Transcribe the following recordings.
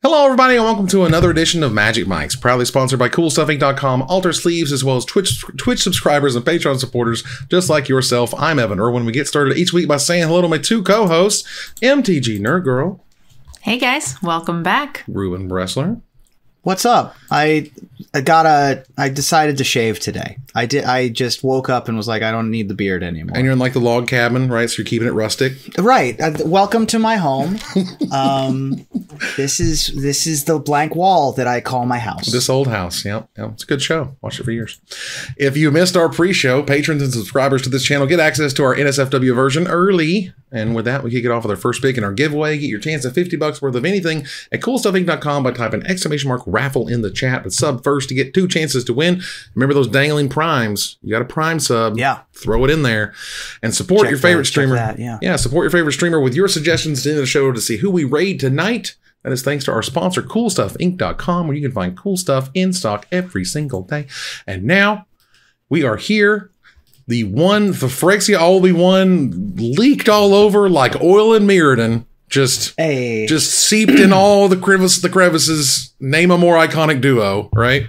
Hello, everybody, and welcome to another edition of Magic Mics, proudly sponsored by CoolStuffInc.com, Alter Sleeves, as well as Twitch subscribers and Patreon supporters, just like yourself. I'm Evan Irwin. We get started each week by saying hello to my two co-hosts, MTG Nerd Girl. Hey guys, welcome back. Reuben Wrestler. What's up? I decided to shave today. I just woke up and was like, I don't need the beard anymore. And you're in like the log cabin, right? So you're keeping it rustic. Right. Welcome to my home. This is the blank wall that I call my house. This old house. Yep. It's a good show. Watched it for years. If you missed our pre-show, patrons and subscribers to this channel get access to our NSFW version early. And with that, we kick it off with our first pick in our giveaway. Get your chance at $50 worth of anything at CoolStuffInc.com by typing !raffle in the chat. But sub first to get 2 chances to win. Remember those dangling primes. You got a prime sub. Yeah. Throw it in there. And support your favorite streamer. Yeah, support your favorite streamer with your suggestions to the end of the show to see who we raid tonight. That is thanks to our sponsor, CoolStuffInc.com, where you can find cool stuff in stock every single day. And now we are here. The Phyrexia all-be-one leaked all over like oil in Myrrodin. Just seeped in all the crevices. Name a more iconic duo, right?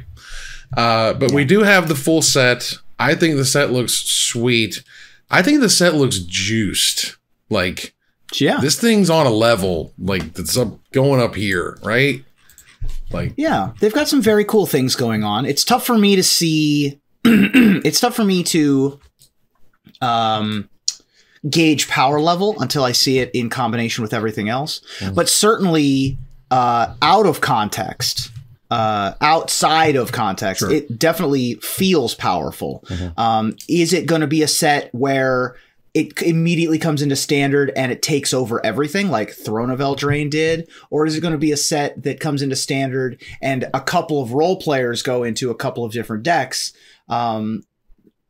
But we do have the full set. I think the set looks sweet. I think the set looks juiced. Like, yeah, this thing's on a level like that's going up here, right? Like, yeah, they've got some very cool things going on. It's tough for me to see. It's tough for me to gauge power level until I see it in combination with everything else. But certainly outside of context, sure, it definitely feels powerful. Is it going to be a set where it immediately comes into standard and it takes over everything like Throne of Eldraine did? Or is it going to be a set that comes into standard and a couple of role players go into a couple of different decks?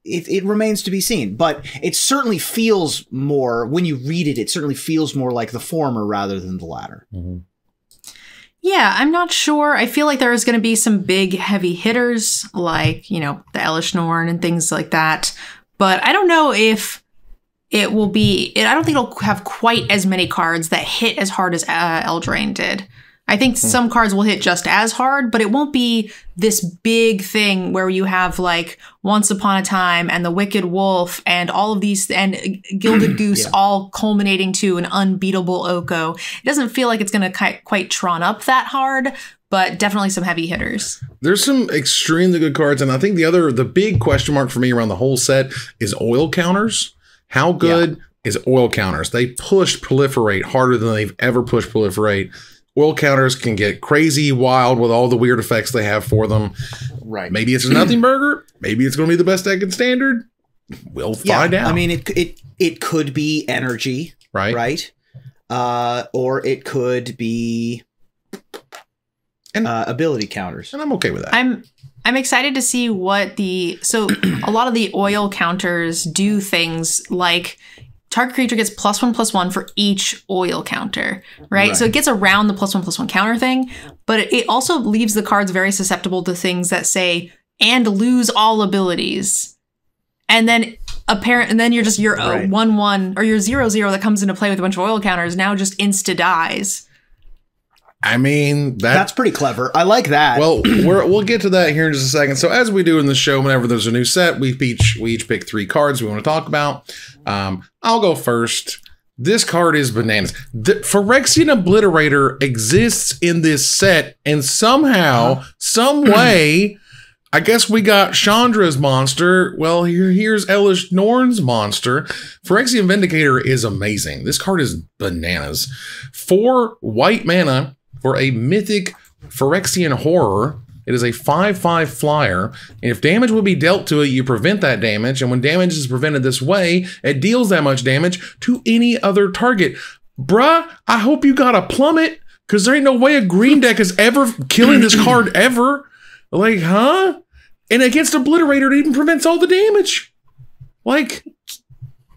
It remains to be seen, but it certainly feels more, when you read it, it certainly feels more like the former rather than the latter. Yeah, I'm not sure. I feel like there's going to be some big heavy hitters like, you know, the Elesh Norn and things like that. But I don't know if it will be, I don't think it'll have quite as many cards that hit as hard as Eldraine did. I think some cards will hit just as hard, but it won't be this big thing where you have like Once Upon a Time and the Wicked Wolf and all of these and Gilded Goose all culminating to an unbeatable Oko. It doesn't feel like it's going to quite Tron up that hard, but definitely some heavy hitters. There's some extremely good cards. And I think the big question mark for me around the whole set is oil counters. How good is oil counters? They push proliferate harder than they've ever pushed proliferate. Oil counters can get crazy wild with all the weird effects they have for them. Right. Maybe it's a nothing burger. Maybe it's going to be the best deck in standard. We'll find out. I mean, it could be energy, right? Or it could be ability counters, and I'm okay with that. I'm excited to see what a lot of the oil counters do things like target creature gets +1/+1 for each oil counter, right? So it gets around the +1/+1 counter thing, but it also leaves the cards very susceptible to things that say, and lose all abilities. And then you're just your 1/1 or your 0/0 that comes into play with a bunch of oil counters now just insta dies. I mean, that's pretty clever. I like that. Well, we'll get to that here in just a second. So as we do in the show, whenever there's a new set, we each pick 3 cards we want to talk about. I'll go first. This card is bananas. The Phyrexian Obliterator exists in this set, and somehow, some way, I guess we got Chandra's monster. Well, here's Elesh Norn's monster. Phyrexian Vindicator is amazing. This card is bananas. 4 white mana for a mythic Phyrexian horror. It is a 5/5 flyer, and if damage will be dealt to it, you prevent that damage, and when damage is prevented this way, it deals that much damage to any other target. Bruh, I hope you got a plummet, because there ain't no way a green deck is ever killing this card ever. Like, huh? And against Obliterator, it even prevents all the damage. Like,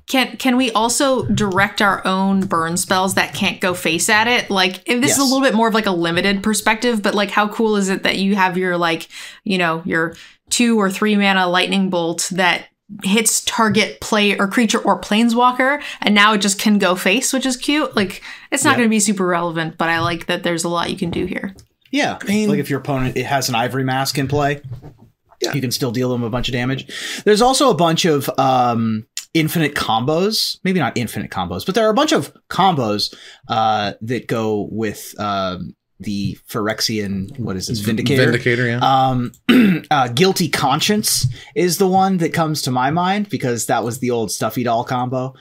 Can we also direct our own burn spells that can't go face at it? Like, if this is a little bit more of like a limited perspective, but like, how cool is it that you have your like, you know, your 2 or 3 mana lightning bolt that hits target play or creature or planeswalker, and now it just can go face, which is cute. Like, it's not going to be super relevant, but I like that there's a lot you can do here. Yeah, I mean, like if your opponent has an Ivory Mask in play, you can still deal them a bunch of damage. There's also a bunch of infinite combos. Maybe not infinite combos, but there are a bunch of combos that go with the Phyrexian, what is this, Vindicator? Vindicator, yeah. Guilty Conscience is the one that comes to my mind because that was the old Stuffy Doll combo.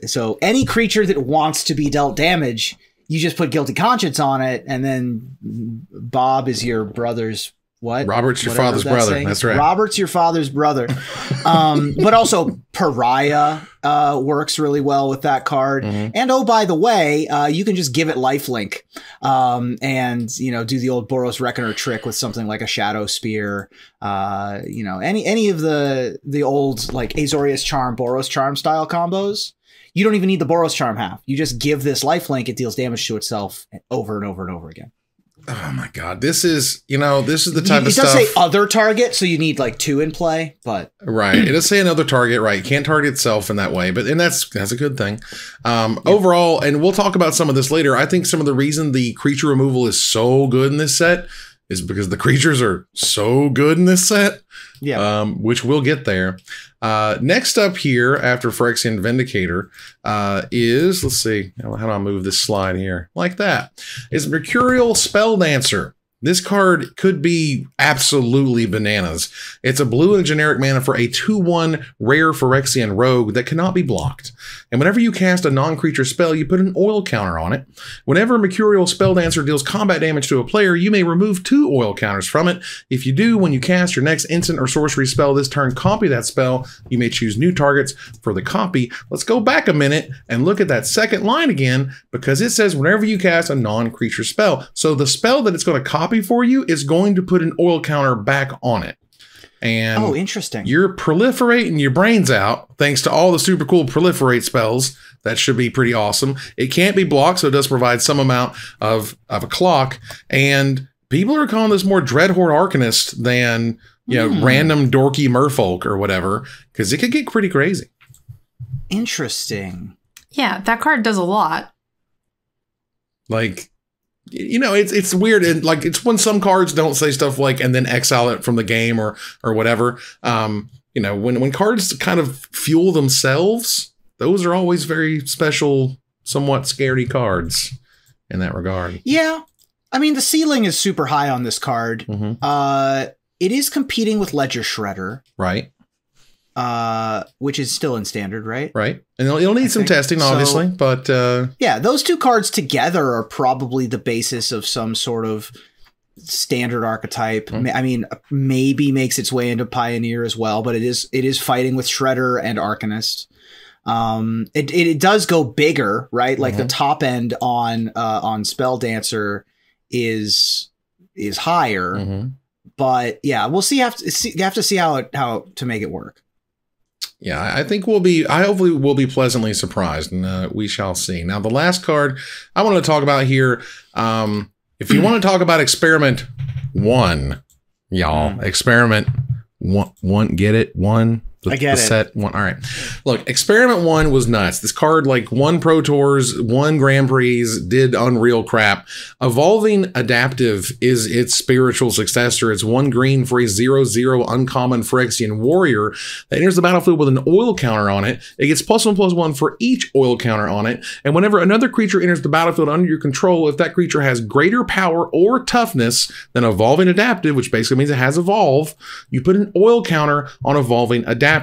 So any creature that wants to be dealt damage, you just put Guilty Conscience on it, and then Bob is your brother's what? Robert's your father's brother. Saying. That's right. Robert's your father's brother. But also Pariah works really well with that card. And oh, by the way, you can just give it lifelink and, you know, do the old Boros Reckoner trick with something like a Shadow Spear. You know, any of the old like Azorius Charm, Boros Charm style combos. You don't even need the Boros Charm half. You just give this lifelink, it deals damage to itself over and over and over again. Oh my God. This is, you know, this is the type of stuff. It does say other target, so you need like 2 in play, but. Right. It does say another target, right? It can't target itself in that way, and that's a good thing. Overall, and we'll talk about some of this later, I think some of the reason the creature removal is so good in this set is because the creatures are so good in this set. Yeah. Which we'll get there. Next up here after Phyrexian Vindicator is, let's see, how do I move this slide here? Like that. Is Mercurial Spelldancer. This card could be absolutely bananas. It's a blue and a generic mana for a 2/1 rare Phyrexian rogue that cannot be blocked. And whenever you cast a non-creature spell, you put an oil counter on it. Whenever Mercurial Spelldancer deals combat damage to a player, you may remove 2 oil counters from it. If you do, when you cast your next instant or sorcery spell this turn, copy that spell. You may choose new targets for the copy. Let's go back a minute and look at that second line again, because it says whenever you cast a non-creature spell. So the spell that it's going to copy for you is going to put an oil counter back on it. And oh, interesting. You're proliferating your brains out thanks to all the super cool proliferate spells. That should be pretty awesome. It can't be blocked, so it does provide some amount of a clock. And people are calling this more Dreadhorde Arcanist than, you know, random dorky merfolk or whatever, because it could get pretty crazy. Interesting. Yeah, that card does a lot. Like, you know, it's weird, and like it's when some cards don't say stuff like and then exile it from the game or whatever. You know, when cards kind of fuel themselves, those are always very special, somewhat scary cards in that regard. Yeah, I mean the ceiling is super high on this card. It is competing with Ledger Shredder, right? Which is still in standard, right? Right. And it'll need some testing, obviously, but yeah, those two cards together are probably the basis of some sort of standard archetype. I mean, maybe makes its way into Pioneer as well, but it is fighting with Shredder and Arcanist. It does go bigger, right? Like the top end on Spelldancer is higher, but yeah, we'll see. You have to see how to make it work. Yeah, I think hopefully we'll be pleasantly surprised, and we shall see. Now, the last card I want to talk about here, if you want to talk about Experiment 1, y'all, Experiment 1, get it? 1? I get it. Set 1. All right. Look, Experiment 1 was nuts. This card, like, won Pro Tours, won Grand Prix, did unreal crap. Evolving Adaptive is its spiritual successor. It's 1 green for a 0/0 uncommon Phyrexian warrior that enters the battlefield with an oil counter on it. It gets +1/+1 for each oil counter on it. And whenever another creature enters the battlefield under your control, if that creature has greater power or toughness than Evolving Adaptive, which basically means it has Evolve, you put an oil counter on Evolving Adaptive.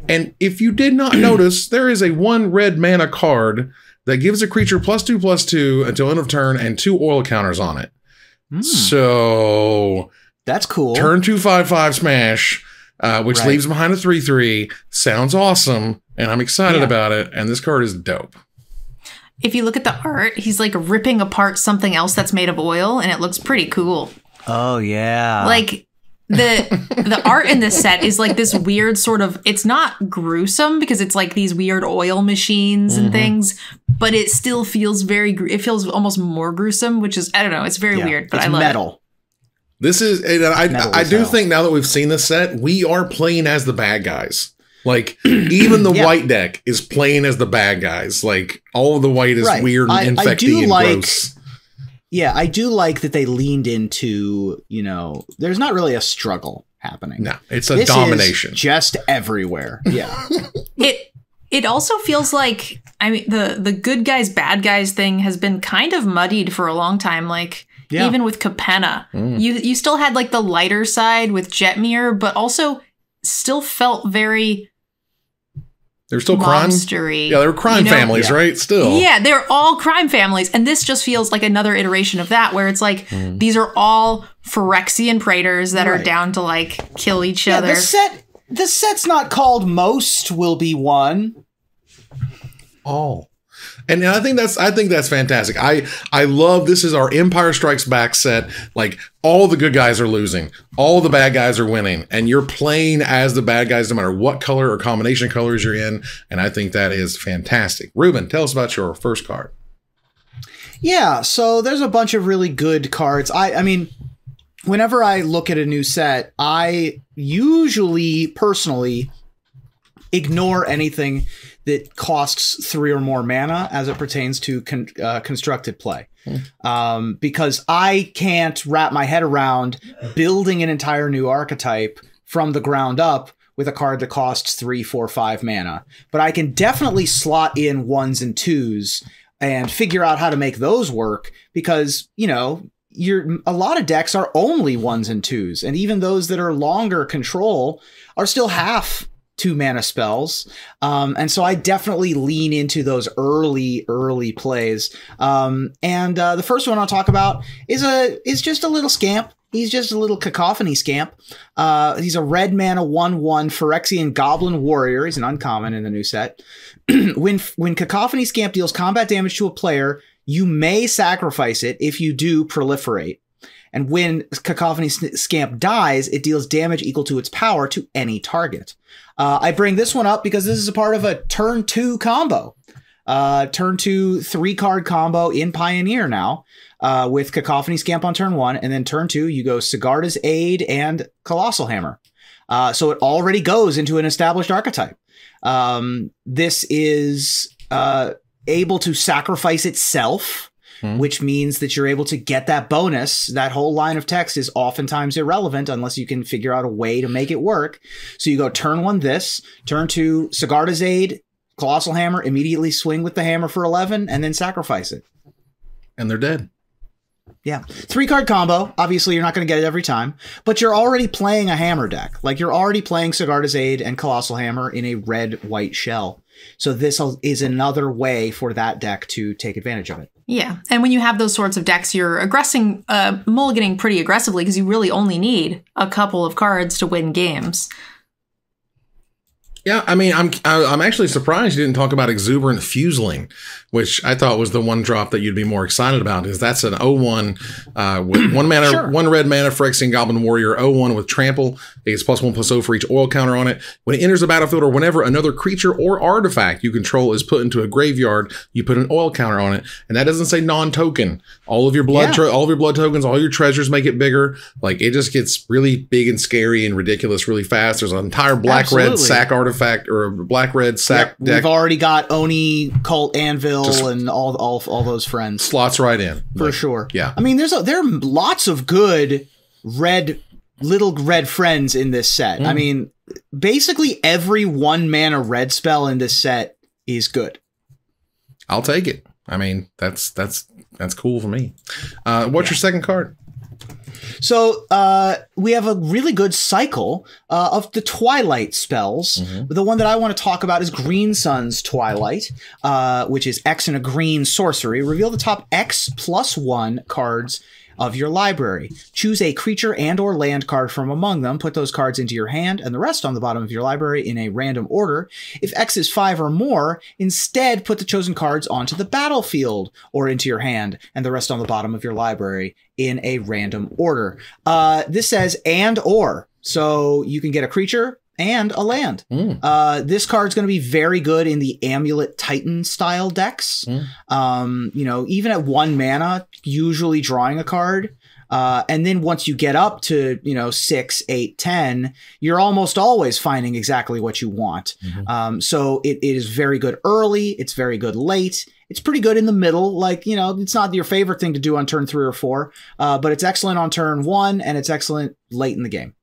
And if you did not notice, there is a 1 red mana card that gives a creature +2/+2 until end of turn and 2 oil counters on it. So that's cool. Turn 2 5/5 smash, which leaves behind a 3/3. Sounds awesome, and I'm excited about it. And this card is dope. If you look at the art, he's like ripping apart something else that's made of oil, and it looks pretty cool. Oh yeah, like. The art in this set is like this weird sort of, it's not gruesome because it's like these weird oil machines and things, but it still feels it feels almost more gruesome, which is, I don't know, it's very weird, but I love metal. This is, and I do think now that we've seen this set, we are playing as the bad guys. Like, even the white deck is playing as the bad guys. Like, all of the white is weird and infecty and gross. Yeah, I do like that they leaned into, you know, there's not really a struggle happening. No, it's a domination. Is just everywhere. Yeah. It also feels like, I mean, the good guys, bad guys thing has been kind of muddied for a long time. Like, even with Capenna, you still had like the lighter side with Jetmir, but also still felt very... They're still monstery. Yeah, they were crime families, right? Still. Yeah, they're all crime families. And this just feels like another iteration of that, where it's like, these are all Phyrexian Praetors that are down to like kill each other. The set's not called Most Will Be One. Oh. And I think that's fantastic. I love, this is our Empire Strikes Back set. Like, all the good guys are losing, all the bad guys are winning, and you're playing as the bad guys no matter what color or combination of colors you're in. And I think that is fantastic. Reuben, tell us about your first card. Yeah, so there's a bunch of really good cards. I mean, whenever I look at a new set, I usually personally ignore anything that costs 3 or more mana as it pertains to constructed play. Because I can't wrap my head around building an entire new archetype from the ground up with a card that costs 3, 4, 5 mana. But I can definitely slot in 1s and 2s and figure out how to make those work because, you know, a lot of decks are only 1s and 2s. And even those that are longer control are still half 2 mana spells. And so I definitely lean into those early plays. The first one I'll talk about is just a little scamp. He's just a little Cacophony Scamp. He's a red mana 1/1 Phyrexian Goblin Warrior. He's an uncommon in the new set. When Cacophony Scamp deals combat damage to a player, you may sacrifice it. If you do, proliferate. And when Cacophony Scamp dies, it deals damage equal to its power to any target. I bring this one up because this is a part of a turn 2 combo. Turn 2 3-card combo in Pioneer now, with Cacophony Scamp on turn 1, and then turn 2 you go Sigarda's Aid and Colossal Hammer. So it already goes into an established archetype. This is able to sacrifice itself, which means that you're able to get that bonus. That whole line of text is oftentimes irrelevant unless you can figure out a way to make it work. So you go turn 1 this, turn 2 Sigarda's Aid, Colossal Hammer, immediately swing with the hammer for 11, and then sacrifice it. And they're dead. Yeah. 3-card combo. Obviously, you're not going to get it every time, but you're already playing a hammer deck. Like, you're already playing Sigarda's Aid and Colossal Hammer in a red-white shell. So this is another way for that deck to take advantage of it. Yeah. And when you have those sorts of decks, you're mulliganing pretty aggressively because you really only need a couple of cards to win games. Yeah, I mean, I'm actually surprised you didn't talk about Exuberant Fuseling, which I thought was the one drop that you'd be more excited about, because that's an 0/1 with 1 mana, 1 red mana Phyrexian Goblin Warrior, 0/1 with Trample. It gets +1/+0 for each oil counter on it. When it enters the battlefield or whenever another creature or artifact you control is put into a graveyard, you put an oil counter on it, and that doesn't say non-token. All of your blood, all of your blood tokens, all your treasures make it bigger. Like, it just gets really big and scary and ridiculous really fast. There's an entire black-red sack artifact or a black-red sack deck. We've already got Oni, Cult, Anvil, and all those friends. Slots right in. For sure. Yeah. I mean, there are lots of good little red friends in this set. I mean, basically every 1 mana red spell in this set is good. I'll take it. I mean, that's cool for me. What's your second card? So we have a really good cycle of the Twilight spells. The one that I want to talk about is Green Sun's Twilight, which is X and a green sorcery. Reveal the top X+1 cards of your library. Choose a creature and or land card from among them. Put those cards into your hand and the rest on the bottom of your library in a random order. If X is 5 or more, instead put the chosen cards onto the battlefield or into your hand and the rest on the bottom of your library in a random order. This says and or. So you can get a creature and a land. This card's going to be very good in the Amulet Titan style decks. You know, even at 1 mana, usually drawing a card. And then once you get up to, you know, 6, 8, 10, you're almost always finding exactly what you want. So it is very good early. It's very good late. It's pretty good in the middle. Like, you know, it's not your favorite thing to do on turn 3 or 4, but it's excellent on turn 1 and it's excellent late in the game.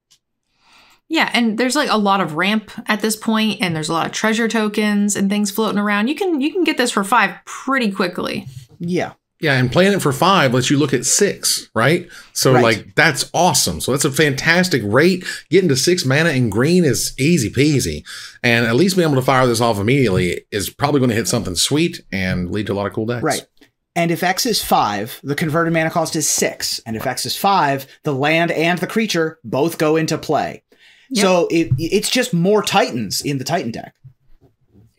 Yeah, and there's like a lot of ramp at this point, and there's a lot of treasure tokens and things floating around. You can get this for 5 pretty quickly. Yeah. Yeah, and playing it for 5 lets you look at 6, right? So, like, that's awesome. So that's a fantastic rate. Getting to 6 mana in green is easy peasy. And at least being able to fire this off immediately is probably going to hit something sweet and lead to a lot of cool decks. Right. And if X is 5, the converted mana cost is 6. And if X is 5, the land and the creature both go into play. Yep. So it's just more Titans in the Titan deck.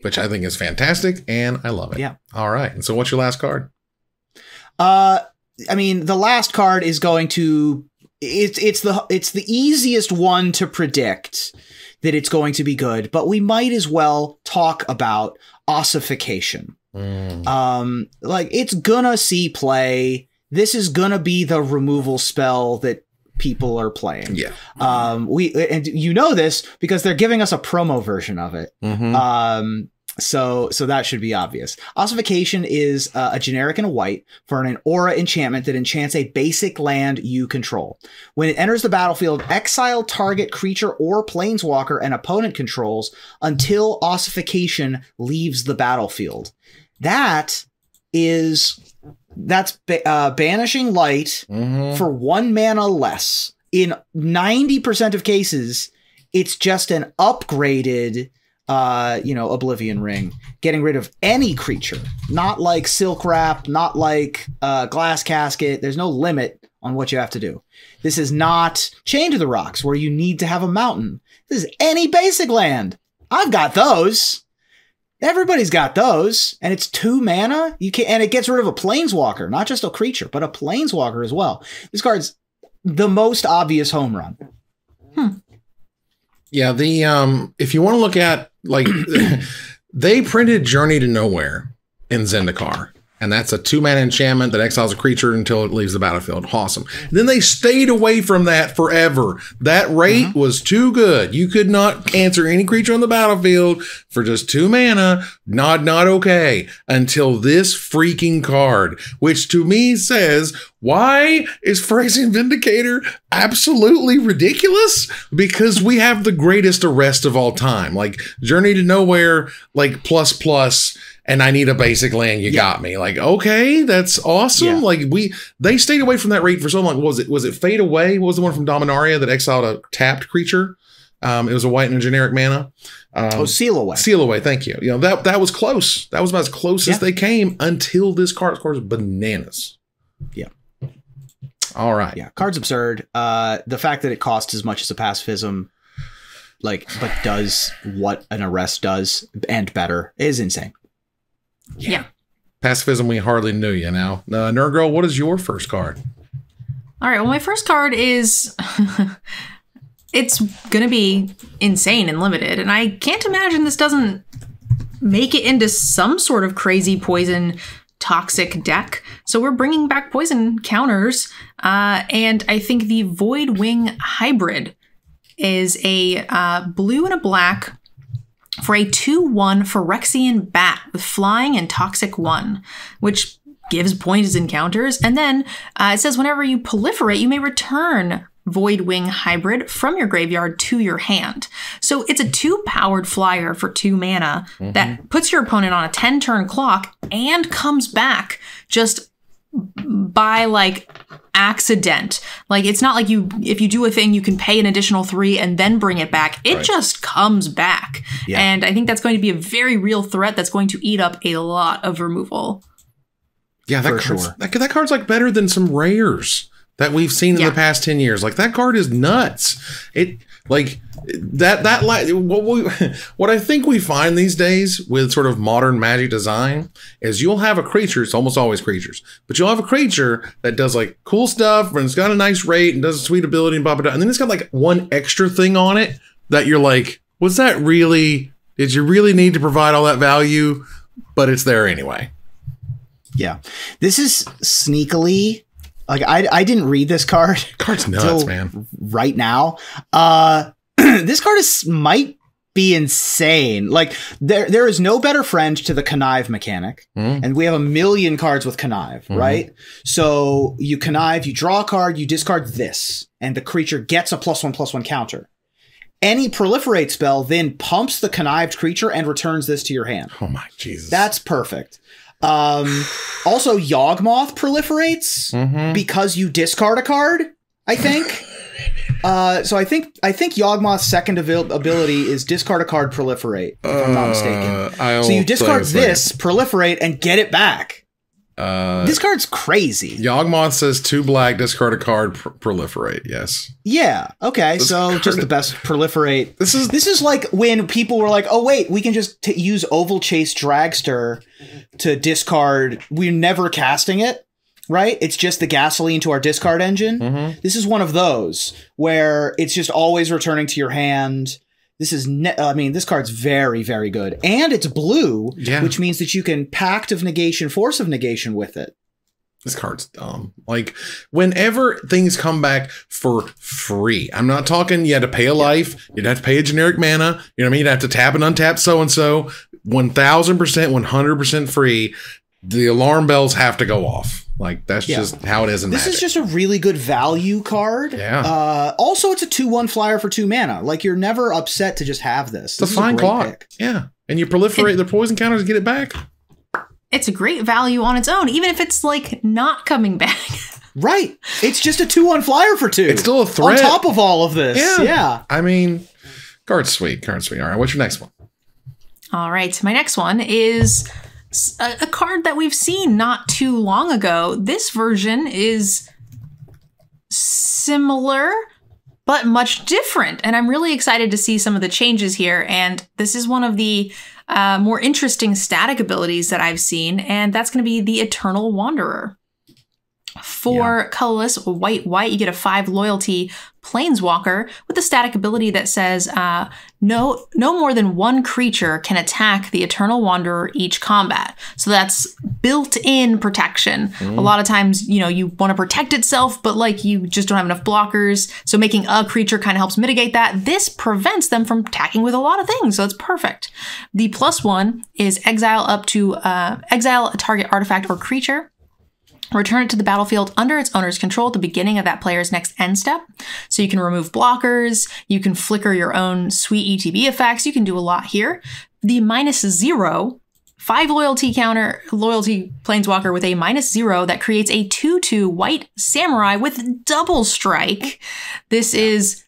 Which I think is fantastic, and I love it. Yeah. All right. And so what's your last card? I mean, the last card is going to... It's the easiest one to predict that it's going to be good, but we might as well talk about Ossification. Like, it's gonna see play. This is gonna be the removal spell that people are playing. Yeah. And you know this because they're giving us a promo version of it. So that should be obvious. Ossification is a generic and a white for an aura enchantment that enchants a basic land you control. When it enters the battlefield, exile target creature or planeswalker an opponent controls until Ossification leaves the battlefield. That's banishing light for 1 mana less. In 90% of cases, it's just an upgraded Oblivion Ring, getting rid of any creature, not like Silk Wrap, not like Glass Casket. There's no limit on what you have to do. This is not Chain to the Rocks, where you need to have a mountain. This is any basic land. I've got those. Everybody's got those, and it's 2 mana. And it gets rid of a planeswalker, not just a creature, but a planeswalker as well. This card's the most obvious home run. Yeah, if you want to look at, like, they printed Journey to Nowhere in Zendikar, and that's a 2 mana enchantment that exiles a creature until it leaves the battlefield. Awesome. Then they stayed away from that forever. That rate was too good. You could not answer any creature on the battlefield for just 2 mana. Not okay. Until this freaking card, which to me says, why is Phyrexian Vindicator absolutely ridiculous? Because we have the greatest arrest of all time. Like, Journey to Nowhere, like, plus, and I need a basic land. You got me. Like, okay, that's awesome. Yeah. Like, they stayed away from that rate for so long. Was it Fade Away? What was the one from Dominaria that exiled a tapped creature? It was a white and a generic mana. Seal Away. Seal Away. Thank you. You know, that was close. That was about as close as they came until this card. This card is bananas. Yeah. All right. Yeah. Card's absurd. The fact that it costs as much as a pacifism, but does what an arrest does and better, is insane. Yeah. Pacifism, we hardly knew you now. Nerd Girl, what is your first card? All right. Well, my first card is... it's going to be insane and limited. And I can't imagine this doesn't make it into some sort of crazy poison toxic deck. So we're bringing back poison counters. And I think the Voidwing Hybrid is a blue and a black for a 2/1 Phyrexian bat with flying and toxic 1, which gives poison counters. And then it says whenever you proliferate, you may return Voidwing Hybrid from your graveyard to your hand. So it's a 2-powered flyer for 2 mana that puts your opponent on a 10-turn clock and comes back just by, like, accident. Like, it's not like if you do a thing, you can pay an additional 3 and then bring it back. It just comes back. Yeah. And I think that's going to be a very real threat that's going to eat up a lot of removal. Yeah, that card's like better than some rares that we've seen in the past 10 years. Like, that card is nuts. What I think we find these days with sort of modern Magic design is you'll have a creature, it's almost always creatures, but you'll have a creature that does, like, cool stuff and it's got a nice rate and does a sweet ability and blah, blah, blah. And then it's got, like, one extra thing on it that you're like, was that really, did you really need to provide all that value? But it's there anyway. Yeah. This is sneakily, like, I didn't read this card. Card's nuts, man. Right now. This card might be insane. Like, there is no better friend to the connive mechanic. And we have a million cards with connive, right? So you connive, you draw a card, you discard this, and the creature gets a +1/+1 counter. Any proliferate spell then pumps the connived creature and returns this to your hand. Oh my Jesus. That's perfect. Also, Yawgmoth proliferates because you discard a card, I think. So I think Yawgmoth's second ability is discard a card, proliferate, if I'm not mistaken. So you discard this, proliferate, and get it back. This card's crazy. Yawgmoth says 2 black, discard a card, proliferate. Yes. Yeah. Okay. So just the best proliferate. This is like when people were like, "Oh wait, we can just use Oval Chase Dragster to discard. We're never casting it, right? It's just the gasoline to our discard engine." This is one of those where it's just always returning to your hand. This is, this card's very, very good. And it's blue, which means that you can Pact of Negation, Force of Negation with it. This card's dumb. Like, whenever things come back for free, I'm not talking you had to pay a life, you'd have to pay a generic mana, you know what I mean? You'd have to tap and untap so-and-so, 1,000%, 100% free, the alarm bells have to go off. Like, that's just how it is in Magic. This is just a really good value card. Yeah. Also, it's a 2/1 flyer for 2 mana. Like, you're never upset to just have this. It's a fine clock. Pick. Yeah. And you proliferate the poison counters and get it back. It's a great value on its own, even if it's, like, not coming back. Right. It's just a 2/1 flyer for 2. It's still a threat. On top of all of this. Yeah. I mean, card's sweet. Card's sweet. All right. What's your next one? All right. My next one is a card that we've seen not too long ago. This version is similar, but much different. And I'm really excited to see some of the changes here. And this is one of the more interesting static abilities that I've seen. And that's going to be the Eternal Wanderer. For colorless white, you get a 5 loyalty planeswalker with a static ability that says no more than 1 creature can attack the Eternal Wanderer each combat. So that's built-in protection. A lot of times, you know, you want to protect itself, but like you just don't have enough blockers. So making a creature kind of helps mitigate that. This prevents them from attacking with a lot of things. So it's perfect. The +1 is exile a target artifact or creature. Return it to the battlefield under its owner's control at the beginning of that player's next end step. So you can remove blockers, you can flicker your own sweet ETB effects, you can do a lot here. The -0, 5 loyalty planeswalker with a -0 that creates a 2/2 white samurai with double strike. This is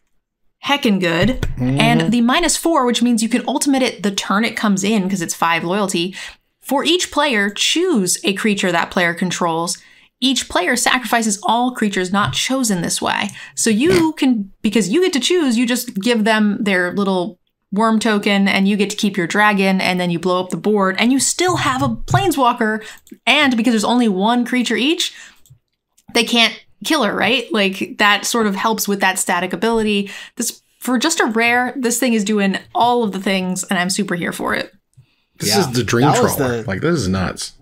heckin' good. And the -4, which means you can ultimate it the turn it comes in because it's 5 loyalty. For each player, choose a creature that player controls. Each player sacrifices all creatures not chosen this way. So you can, because you get to choose, you just give them their little worm token and you get to keep your dragon and then you blow up the board and you still have a planeswalker. And because there's only 1 creature each, they can't kill her, right? Like that sort of helps with that static ability. This, for just a rare, this thing is doing all of the things and I'm super here for it. This is the dream trawler. Like, this is nuts.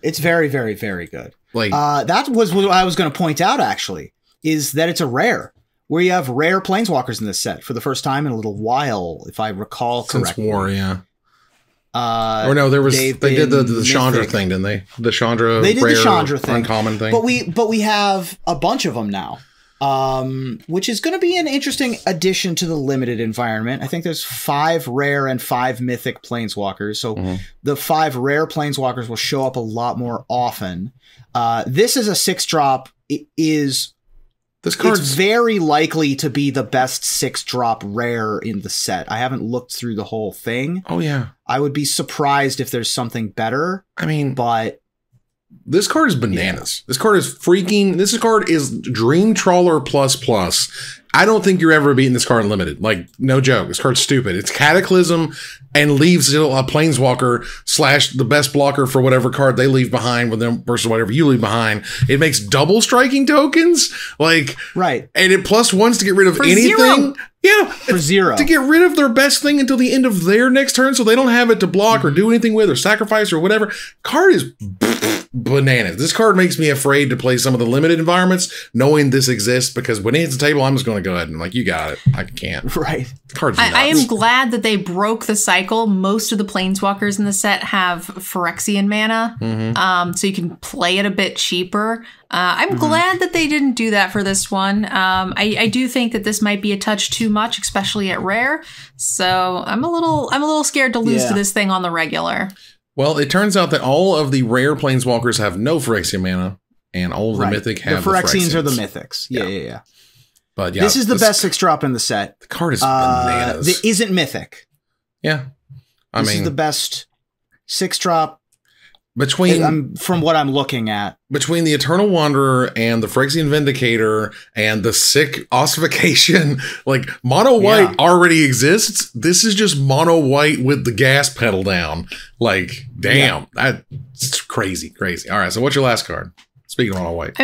It's very, very, very good. Like, that was what I was going to point out, actually, is that it's a rare, where you have rare planeswalkers in this set for the first time in a little while, if I recall correctly. Since War, yeah. Or no, they did the Chandra thing, didn't they? The Chandra, they did rare, the Chandra thing, uncommon thing. But we have a bunch of them now. Which is going to be an interesting addition to the limited environment. I think there's 5 rare and 5 mythic planeswalkers. So the 5 rare planeswalkers will show up a lot more often. This is a 6-drop. It's very likely to be the best 6-drop rare in the set. I haven't looked through the whole thing. Oh, yeah. I would be surprised if there's something better. I mean, but this card is bananas. Yeah. This card is Dream Trawler ++. I don't think you're ever beating this card in limited. Like, no joke. This card's stupid. It's Cataclysm and leaves a Planeswalker / the best blocker for whatever card they leave behind with them versus whatever you leave behind. It makes double striking tokens. Like, right. And it +1s to get rid of for anything. 0. Yeah. For 0. To get rid of their best thing until the end of their next turn so they don't have it to block or do anything with or sacrifice or whatever. Card is bananas. This card makes me afraid to play some of the limited environments knowing this exists, because when it hits the table, I'm just going to go ahead and like, you got it. I can't. Right. The card's nuts. I am glad that they broke the cycle. Most of the planeswalkers in the set have Phyrexian mana, so you can play it a bit cheaper. I'm glad that they didn't do that for this one. I do think that this might be a touch too much, especially at rare. So I'm a little scared to lose to this thing on the regular. Well, it turns out that all of the rare planeswalkers have no Phyrexian mana, and all of the mythic have the Phyrexians. The are the mythics. Yeah. But yeah, this is the best 6-drop in the set. The card is bananas. That isn't mythic. Yeah. This is the best 6-drop from what I'm looking at. Between the Eternal Wanderer and the Phyrexian Vindicator and the sick Ossification, like mono white already exists. This is just mono white with the gas pedal down. Like, damn, that's crazy. All right, so what's your last card? Speaking of mono white.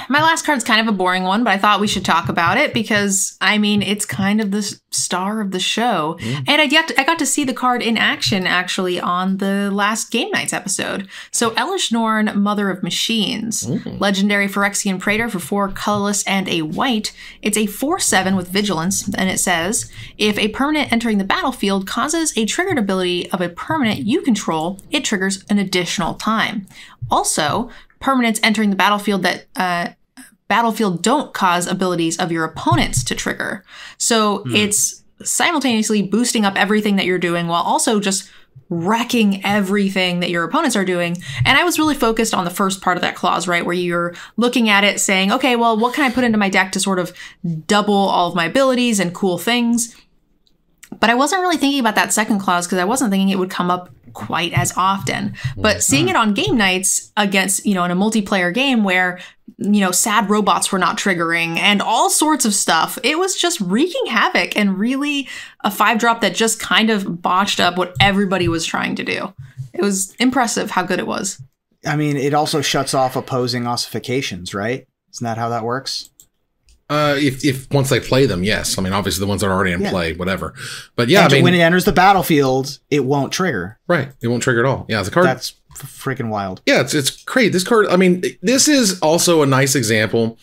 My last card's kind of a boring one, but I thought we should talk about it because, I mean, it's kind of the star of the show. And I got to see the card in action, actually, on the last Game Nights episode. So Elesh Norn, Mother of Machines. Legendary Phyrexian Praetor for 4 colorless and a white. It's a 4/7 with Vigilance, and it says, if a permanent entering the battlefield causes a triggered ability of a permanent you control, it triggers an additional time. Also, permanents entering the battlefield that battlefield don't cause abilities of your opponents to trigger. So it's simultaneously boosting up everything that you're doing while also just wrecking everything that your opponents are doing. And I was really focused on the first part of that clause, right? Where you're looking at it saying, okay, well, what can I put into my deck to sort of double all of my abilities and cool things? But I wasn't really thinking about that second clause because I wasn't thinking it would come up quite as often. But seeing it on game nights against, in a multiplayer game where, sad robots were not triggering and all sorts of stuff, it was just wreaking havoc and really a 5-drop that just kind of botched up what everybody was trying to do. It was impressive how good it was. I mean, it also shuts off opposing ossifications, right? Isn't that how that works? If once they play them, yes. I mean, obviously the ones that are already in play, whatever. But yeah, when it enters the battlefield, it won't trigger. Right, it won't trigger at all. Yeah, the card. That's freaking wild. Yeah, it's great. This card. I mean, this is also a nice example.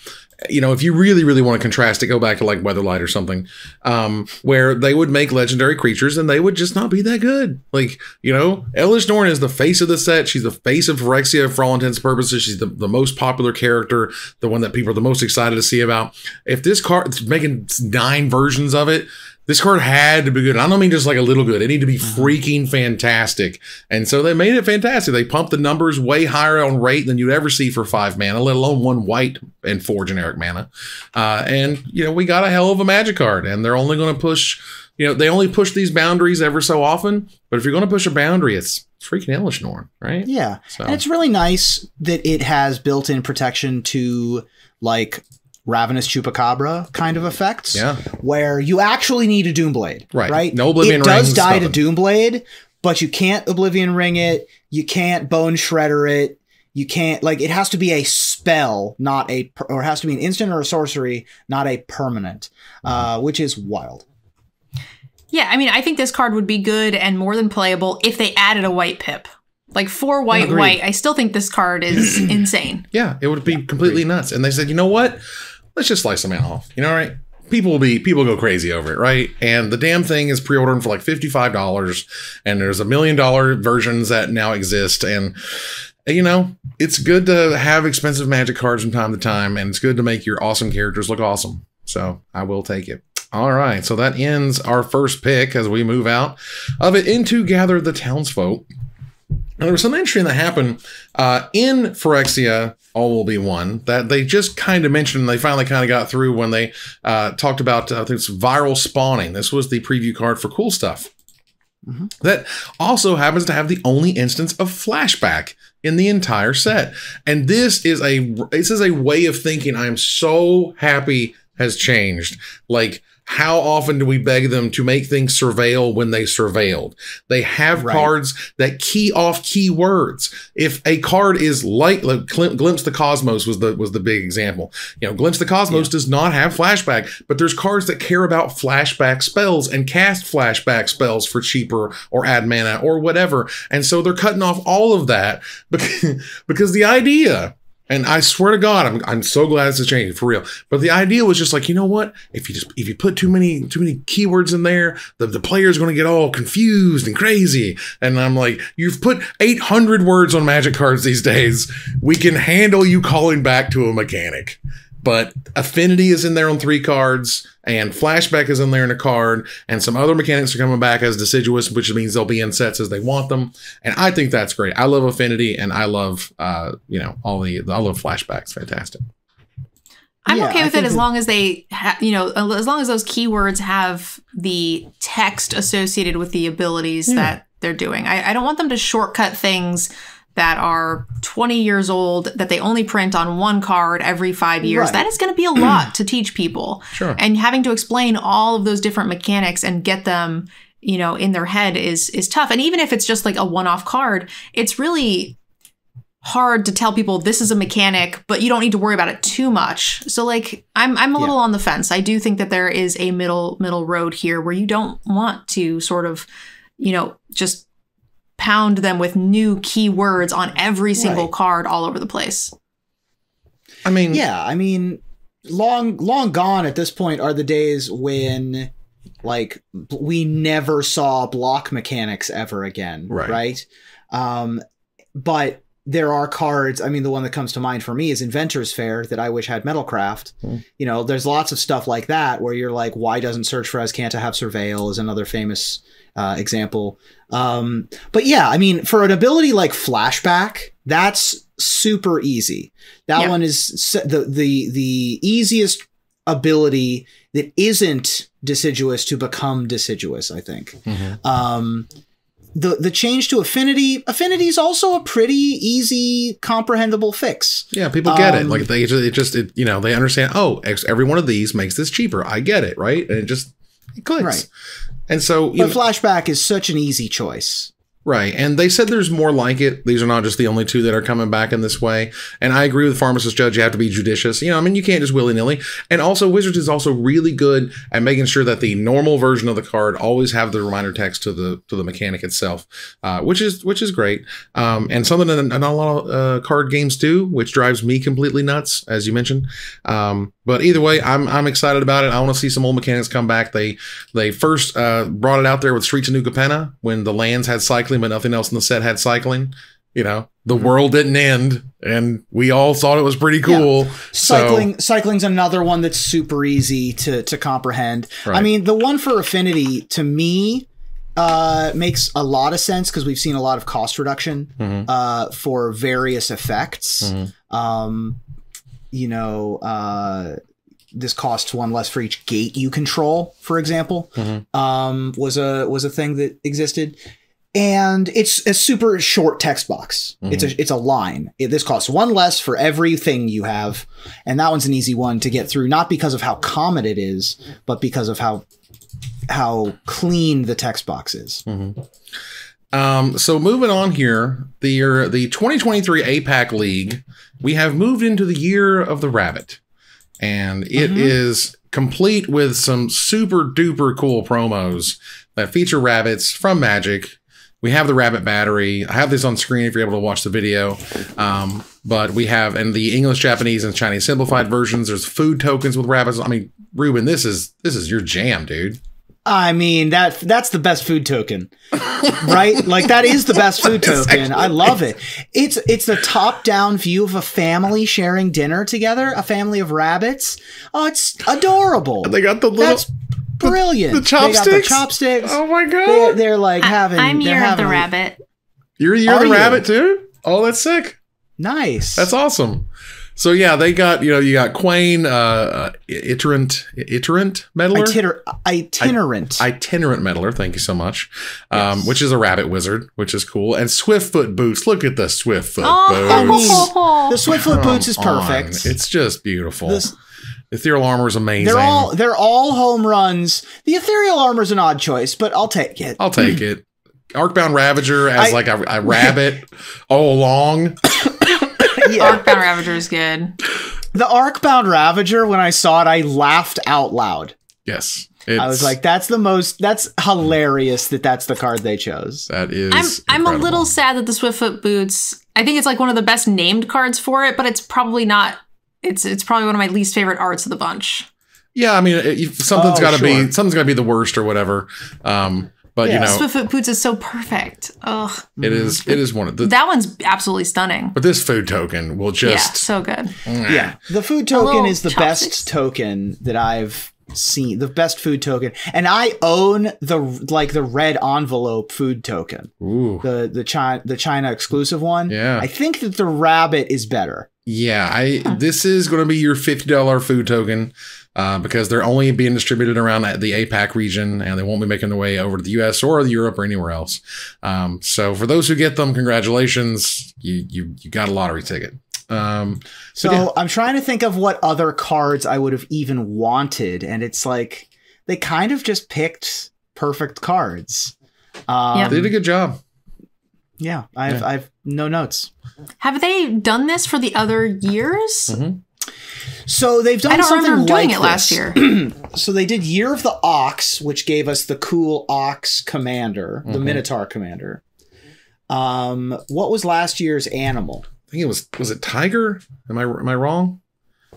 If you really, really want to contrast it, go back to like Weatherlight or something, where they would make legendary creatures and they would just not be that good. Like, Elesh Norn is the face of the set. She's the face of Phyrexia for all intents and purposes. She's the most popular character, the one that people are the most excited to see about. If this card, making 9 versions of it, this card had to be good. I don't mean just like a little good. It needed to be freaking fantastic. And so they made it fantastic. They pumped the numbers way higher on rate than you'd ever see for 5 mana, let alone 1 white and 4 generic mana. And we got a hell of a Magic card. And they're only going to push, they only push these boundaries ever so often. But if you're going to push a boundary, it's freaking Elesh Norn, right? Yeah. So. And it's really nice that it has built-in protection to, like, Ravenous Chupacabra kind of effects, where you actually need a Doomblade, right? No Oblivion Ring. It does die to Doomblade, but you can't Oblivion Ring it. You can't Bone Shredder it. You can't, it has to be a spell, or it has to be an instant or a sorcery, not a permanent, which is wild. Yeah, I mean, I think this card would be good and more than playable if they added a white pip. Like 4 white, I still think this card is insane. Yeah, it would be completely nuts. And they said, you know what? Let's just slice them off. Right? People go crazy over it, right? And the damn thing is pre-ordering for like $55, and there's $1 million versions that now exist. And it's good to have expensive Magic cards from time to time, and it's good to make your awesome characters look awesome. So I will take it. All right, so that ends our first pick as we move out of it into Gather the Townsfolk. And there was something interesting that happened in Phyrexia, All Will Be One, that they just kind of mentioned, and they finally kind of got through when they talked about this viral spawning. This was the preview card for Cool Stuff. That also happens to have the only instance of Flashback in the entire set. And this is a way of thinking I am so happy has changed. Like, how often do we beg them to make things surveil when they surveilled? They have cards that key off keywords. If a card is like Glimpse the Cosmos was the big example. You know, Glimpse the Cosmos does not have flashback, but there's cards that care about flashback spells and cast flashback spells for cheaper or add mana or whatever. And so they're cutting off all of that because the idea, and I swear to God, I'm so glad this is changing for real. But the idea was just like, you know what? If you put too many keywords in there, the player's going to get all confused and crazy. And I'm like, you've put 800 words on Magic cards these days. We can handle you calling back to a mechanic. But Affinity is in there on 3 cards, and Flashback is in there in a card, and some other mechanics are coming back as Deciduous, which means they'll be in sets as they want them. And I think that's great. I love Affinity, and I love, I love Flashback. It's fantastic. I'm okay with it as long as they, as long as those keywords have the text associated with the abilities that they're doing. I don't want them to shortcut things that are 20 years old that they only print on 1 card every 5 years. Right. That is going to be a lot to teach people. Sure. And having to explain all of those different mechanics and get them, in their head is tough. And even if it's just like a one-off card, it's really hard to tell people this is a mechanic, but you don't need to worry about it too much. So like I'm a little on the fence. I do think that there is a middle road here where you don't want to sort of, just pound them with new keywords on every single card all over the place. I mean, long gone at this point are the days when like we never saw block mechanics ever again. Right. But there are cards. I mean, the one that comes to mind for me is Inventor's Fair that I wish had Metalcraft. There's lots of stuff like that where you're like, why doesn't Search for Azcanta have Surveil is another famous example. But yeah, I mean, for an ability like Flashback, that's super easy. That one is the easiest ability that isn't deciduous to become deciduous, I think. The change to Affinity is also a pretty easy, comprehensible fix. Yeah, people get it. Like they understand, oh, every one of these makes this cheaper. I get it, right? And it clicks. Right. And so, but Flashback is such an easy choice. Right. And they said there's more like it. These are not just the only 2 that are coming back in this way. And I agree with Pharmacist Judge. You have to be judicious. You can't just willy-nilly. And also, Wizards is also really good at making sure that the normal version of the card always have the reminder text to the mechanic itself, which is great. And something that not a lot of card games do, which drives me completely nuts, as you mentioned. But either way, I'm excited about it. I want to see some old mechanics come back. They first brought it out there with Streets of New Capenna when the lands had cycling, but nothing else in the set had cycling. The world didn't end, and we all thought it was pretty cool. Yeah. Cycling's another one that's super easy to comprehend. Right. I mean, the one for Affinity to me makes a lot of sense because we've seen a lot of cost reduction for various effects. This costs 1 less for each gate you control, for example, was a thing that existed. And it's a super short text box. It's a line. This costs 1 less for everything you have. And that one's an easy one to get through, not because of how common it is, but because of how clean the text box is. So moving on here, the 2023 APAC League, we have moved into the year of the rabbit, and it is complete with some super duper cool promos that feature rabbits from Magic. We have the rabbit battery. I have this on screen if you're able to watch the video. But we have, in the English, Japanese, and Chinese simplified versions, there's food tokens with rabbits. I mean, Reuben, this is your jam, dude. I mean, that's the best food token, right? Like, that is the best food token. I love it. It's the top-down view of a family sharing dinner together, a family of rabbits. Oh, it's adorable. They got the little... That's brilliant. The chopsticks? They got the chopsticks. Oh, my God. They're like having... I'm Year of the Rabbit. You're the Rabbit, too? Oh, that's sick. Nice. That's awesome. So yeah, they got, you got Quain, itinerant meddler, itinerant meddler. Thank you so much. Yes. Which is a rabbit wizard, which is cool, and Swiftfoot boots. Look at the Swiftfoot boots. The Swiftfoot boots is perfect. It's just beautiful. Ethereal armor is amazing. They're all home runs. The ethereal armor is an odd choice, but I'll take it. Arcbound Ravager as like a rabbit all along. Yeah. Arcbound Ravager is good. The Arcbound Ravager, when I saw it, I laughed out loud. Yes. I was like, that's hilarious that's the card they chose. That is I'm a little sad that the Swiftfoot boots, I think it's like one of the best named cards for it, but it's probably not. It's probably one of my least favorite arts of the bunch. Yeah, I mean, something's got to be the worst or whatever. But Swiftfoot boots is so perfect. Ugh. It is one of the. That one's absolutely stunning. But this food token will just so good. Yeah, the food token is the best token that I've seen. The best food token, and I own the red envelope food token. Ooh. The China exclusive one. Yeah, I think that the rabbit is better. Yeah, this is going to be your $50 food token because they're only being distributed around the APAC region, and they won't be making their way over to the US or Europe or anywhere else. So for those who get them, congratulations, you got a lottery ticket. I'm trying to think of what other cards I would have even wanted, and it's like they kind of just picked perfect cards. They did a good job. Yeah, I've no notes. Have they done this for the other years? Mm-hmm. So they've done something like doing it last year. So they did Year of the Ox, which gave us the cool Ox Commander, the Minotaur Commander. What was last year's animal? I think was it tiger? Am I wrong?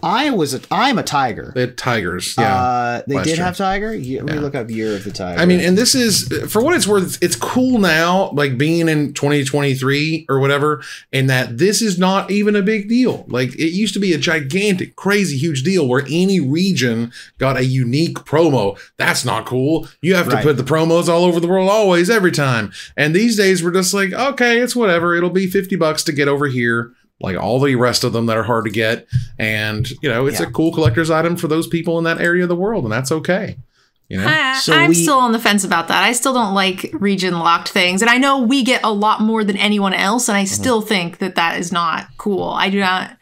I'm a tiger. They had tigers. Yeah. They did have tiger. Let me look up Year of the Tiger. I mean, and this is, for what it's worth, it's cool now, like being in 2023 or whatever, and that this is not even a big deal. Like it used to be a gigantic, crazy, huge deal where any region got a unique promo. That's not cool. You have to put the promos all over the world always, every time. And these days we're just like, okay, it's whatever. It'll be $50 to get over here. Like all the rest of them that are hard to get. And, it's a cool collector's item for those people in that area of the world. And that's okay. I'm still on the fence about that. I still don't like region locked things. And I know we get a lot more than anyone else. And I still think that is not cool. I do not.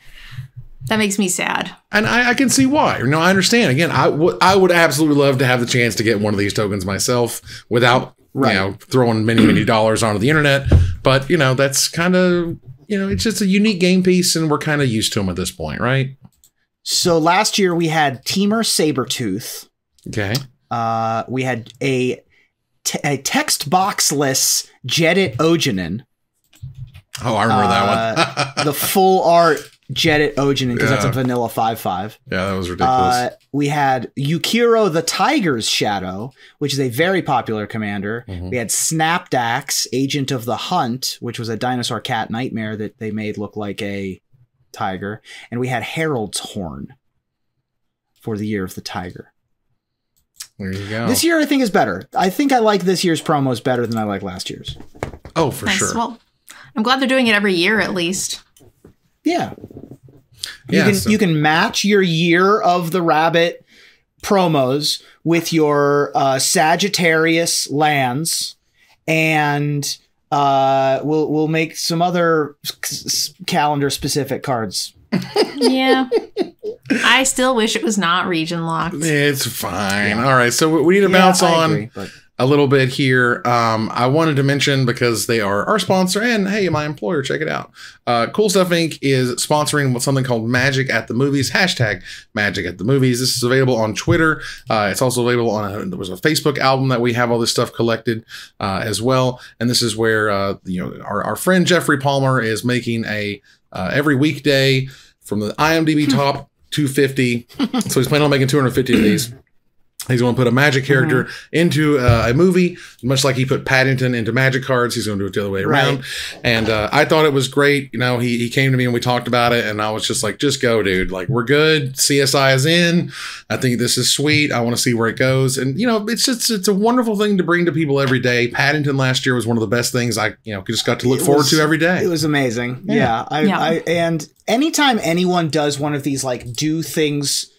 That makes me sad. And I can see why. I understand. Again, I would absolutely love to have the chance to get one of these tokens myself without, throwing many, many dollars onto the internet. But, that's kind of... it's just a unique game piece, and we're kind of used to them at this point, right? So last year we had Teamer Sabertooth. Okay. We had a text boxless Jedit Ogenin. Oh, I remember that one. The full art Jedit Ogenin, because that's a vanilla 5/5. Yeah, that was ridiculous. We had Yukiro the Tiger's Shadow, which is a very popular commander. We had Snapdax, Agent of the Hunt, which was a dinosaur cat nightmare that they made look like a tiger. And we had Herald's Horn for the Year of the Tiger. There you go. This year I think is better. I think I like this year's promos better than I like last year's. Oh, for sure. Well, I'm glad they're doing it every year at least. Yeah. You can match your Year of the Rabbit promos with your Sagittarius lands, and we'll make some other calendar specific cards. Yeah. I still wish it was not region locked. It's fine. Yeah. All right. So we need to bounce on a little bit here. I wanted to mention, because they are our sponsor, and hey, my employer, check it out. Cool Stuff Inc. is sponsoring something called Magic at the Movies, hashtag Magic at the Movies. This is available on Twitter. It's also available on there was a Facebook album that we have all this stuff collected as well. And this is where our friend Jeffrey Palmer is making a every weekday from the IMDb top 250. So he's planning on making 250 of these. He's going to put a Magic character into a movie, much like he put Paddington into Magic cards. He's going to do it the other way around. And I thought it was great. You know, he came to me and we talked about it, and I was just like, just go, dude. Like, we're good. CSI is in. I think this is sweet. I want to see where it goes. And, you know, it's a wonderful thing to bring to people every day. Paddington last year was one of the best things I, just got to look forward to every day. It was amazing. Yeah. And anytime anyone does one of these, like, do things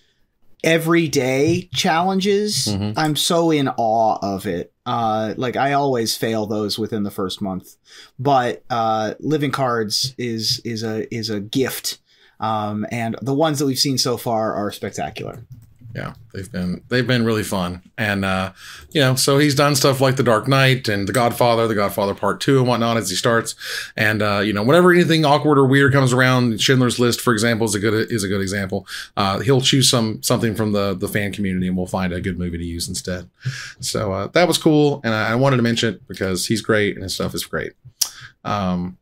everyday challenges, I'm so in awe of it. Like, I always fail those within the first month, but living cards is a gift, and the ones that we've seen so far are spectacular. Yeah, they've been really fun. And, so he's done stuff like The Dark Knight and The Godfather Part 2 and whatnot as he starts. And, whenever anything awkward or weird comes around, Schindler's List, for example, is a good example. He'll choose something from the fan community, and we'll find a good movie to use instead. So that was cool. And I wanted to mention it because he's great and his stuff is great. And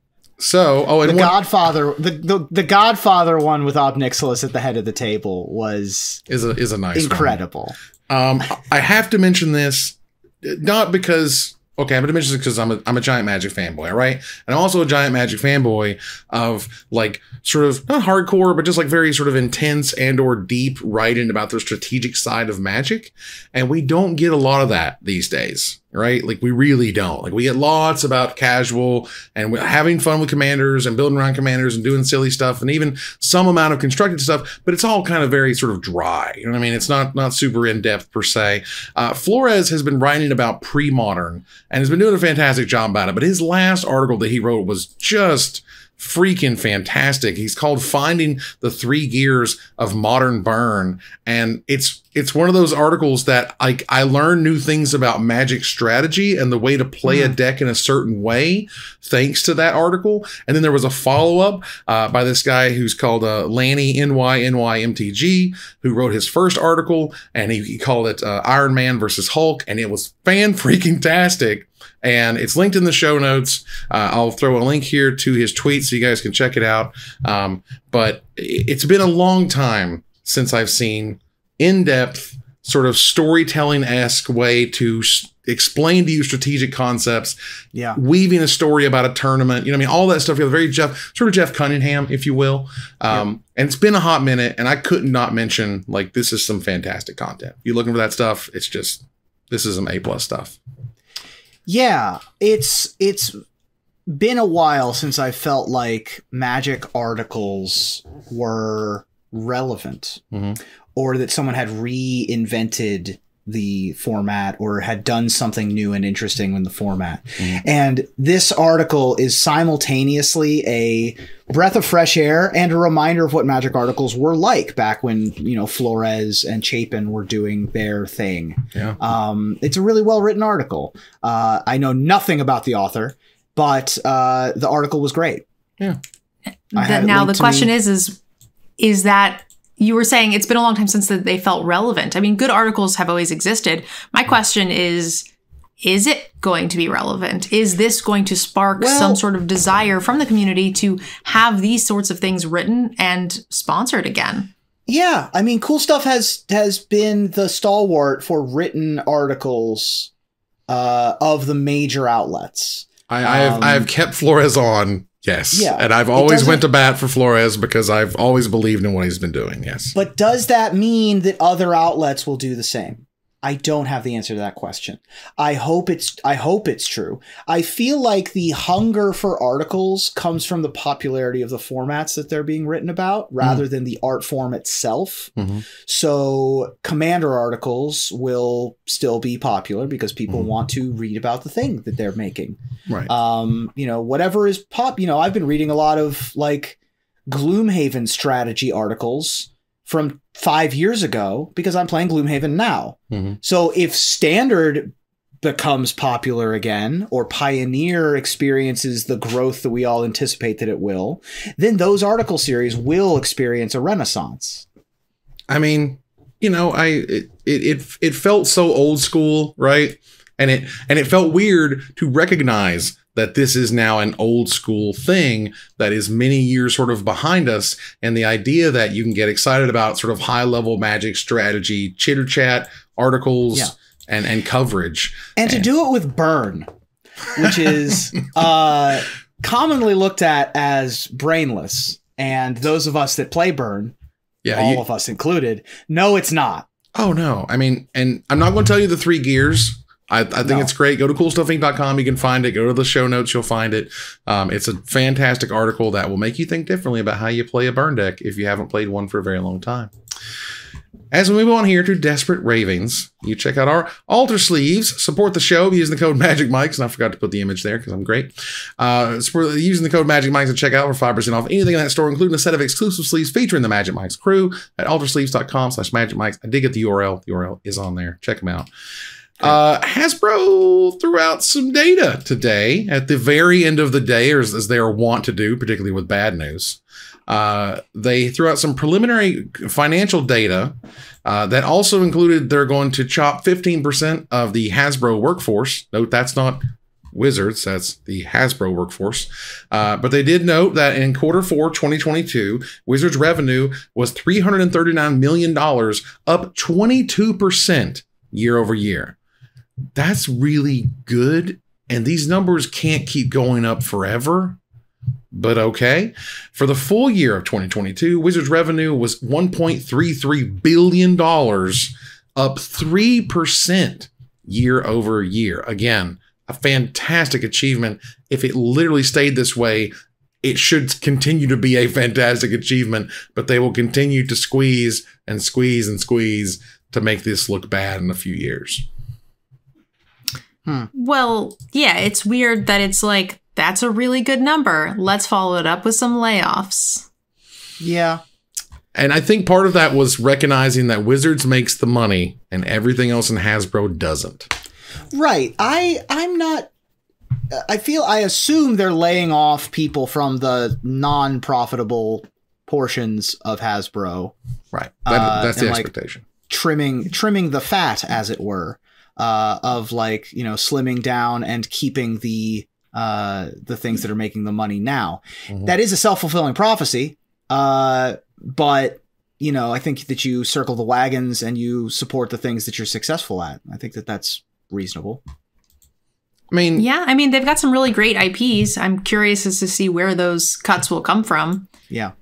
Godfather, the Godfather one with Ob Nixilis at the head of the table is a nice, incredible one. I have to mention this, not because I'm going to mention this because I'm a giant Magic fanboy, all right? And I'm also a giant Magic fanboy of, like, sort of not hardcore, but just like very sort of intense and or deep writing about the strategic side of Magic. And we don't get a lot of that these days, right? Like, we really don't. Like, we get lots about casual and having fun with commanders and building around commanders and doing silly stuff and even some amount of constructed stuff, but it's all kind of very sort of dry. You know what I mean? It's not super in-depth per se. Flores has been writing about pre-modern and has been doing a fantastic job about it, but his last article that he wrote was just freaking fantastic. He's called Finding the Three Gears of Modern Burn. And it's one of those articles that I learned new things about Magic strategy and the way to play a deck in a certain way, thanks to that article. And then there was a follow-up by this guy who's called Lanny, NYMTG, who wrote his first article, and he called it Iron Man versus Hulk. And it was fan-freaking-tastic. And it's linked in the show notes. I'll throw a link here to his tweet so you guys can check it out. But it's been a long time since I've seen in-depth, sort of storytelling-esque way to explain to you strategic concepts. Yeah, weaving a story about a tournament. You know what I mean? All that stuff. Very Jeff Cunningham, if you will. And it's been a hot minute, and I couldn't not mention, like, this is some fantastic content. If you're looking for that stuff, this is some A+ stuff. Yeah, it's been a while since I felt like Magic articles were relevant, or that someone had reinvented the format or had done something new and interesting in the format. And this article is simultaneously a breath of fresh air and a reminder of what Magic articles were like back when, Flores and Chapin were doing their thing. Yeah. It's a really well-written article. I know nothing about the author, but the article was great. Yeah. Now the question is that you were saying it's been a long time since they felt relevant. I mean, good articles have always existed. My question is it going to be relevant? Is this going to spark some sort of desire from the community to have these sorts of things written and sponsored again? Yeah. I mean, Cool Stuff has been the stalwart for written articles of the major outlets. I have kept Flores on. Yes. Yeah. And I've always went to bat for Flores because I've always believed in what he's been doing. Yes. But does that mean that other outlets will do the same? I don't have the answer to that question. I hope it's true. I feel like the hunger for articles comes from the popularity of the formats that they're being written about rather than the art form itself. So Commander articles will still be popular because people want to read about the thing that they're making. Right. Whatever is I've been reading a lot of, like, Gloomhaven strategy articles from 5 years ago because I'm playing Gloomhaven now. So if Standard becomes popular again, or Pioneer experiences the growth that we all anticipate that it will, then those article series will experience a renaissance. I mean, it felt so old school, right? And it felt weird to recognize that this is now an old school thing that is many years sort of behind us. And the idea that you can get excited about sort of high level Magic strategy, chitter chat, articles, and coverage. And to do it with burn, which is commonly looked at as brainless. And those of us that play burn, all of us included, no, it's not. Oh, no. I mean, and I'm not going to tell you the 3 gears. I think it's great. Go to coolstuffinc.com. You can find it. Go to the show notes. You'll find it. It's a fantastic article that will make you think differently about how you play a burn deck if you haven't played one for a very long time. As we move on here to Desperate Ravings, you check out our altar sleeves. Support the show using the code MagicMikes, and I forgot to put the image there because I'm great. Using the code MagicMikes and check out for 5% off anything in that store, including a set of exclusive sleeves featuring the Magic Mikes crew at altersleeves.com/MagicMikes. I did get the URL. The URL is on there. Check them out. Hasbro threw out some data today at the very end of the day, or as they are wont to do, particularly with bad news. They threw out some preliminary financial data that also included they're going to chop 15% of the Hasbro workforce. Note that's not Wizards, that's the Hasbro workforce. But they did note that in Q4 2022, Wizards revenue was $339 million, up 22% year over year. That's really good. And these numbers can't keep going up forever. But okay. For the full year of 2022, Wizards revenue was $1.33 billion, up 3% year over year. Again, a fantastic achievement. If it literally stayed this way, it should continue to be a fantastic achievement, but they will continue to squeeze and squeeze and squeeze to make this look bad in a few years. Well, yeah, it's weird that it's like, that's a really good number. Let's follow it up with some layoffs. Yeah. And I think part of that was recognizing that Wizards makes the money and everything else in Hasbro doesn't. Right. I assume they're laying off people from the non-profitable portions of Hasbro. Right. That's the expectation. Like trimming the fat, as it were, of like, you know, slimming down and keeping the things that are making the money now. Mm-hmm. That is a self-fulfilling prophecy. But, you know, I think that you circle the wagons and you support the things that you're successful at. I think that that's reasonable. I mean, yeah, I mean, they've got some really great IPs. I'm curious as to see where those cuts will come from. Yeah.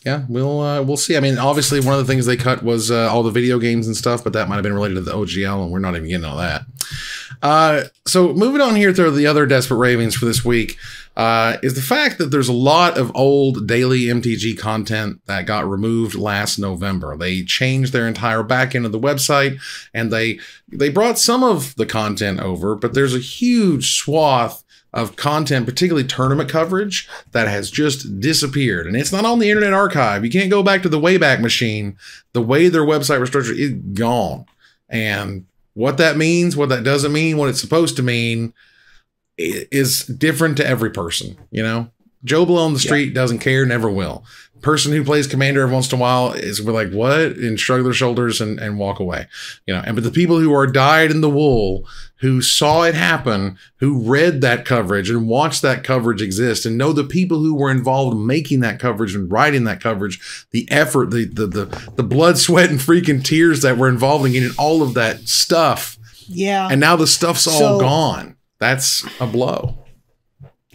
Yeah, we'll see. I mean, obviously, one of the things they cut was all the video games and stuff, but that might have been related to the OGL, and we're not even getting all that. So moving on here to the other Desperate Ravings for this week is the fact that there's a lot of old DailyMTG content that got removed last November. They changed their entire back end of the website, and they brought some of the content over, but there's a huge swath of content, particularly tournament coverage, that has just disappeared. And it's not on the Internet Archive. You can't go back to the Wayback Machine. The way their website was structured is gone. And what that means, what that doesn't mean, what it's supposed to mean is different to every person. You know, Joe Blow on the street doesn't care, never will. Person who plays Commander every once in a while is like, what? And shrug their shoulders and walk away. You know, but the people who are dyed in the wool, who saw it happen, who read that coverage and watched that coverage exist and know the people who were involved in making that coverage and writing that coverage, the effort, the blood, sweat, and freaking tears that were involved in getting all of that stuff. Yeah. And now the stuff's all gone. That's a blow.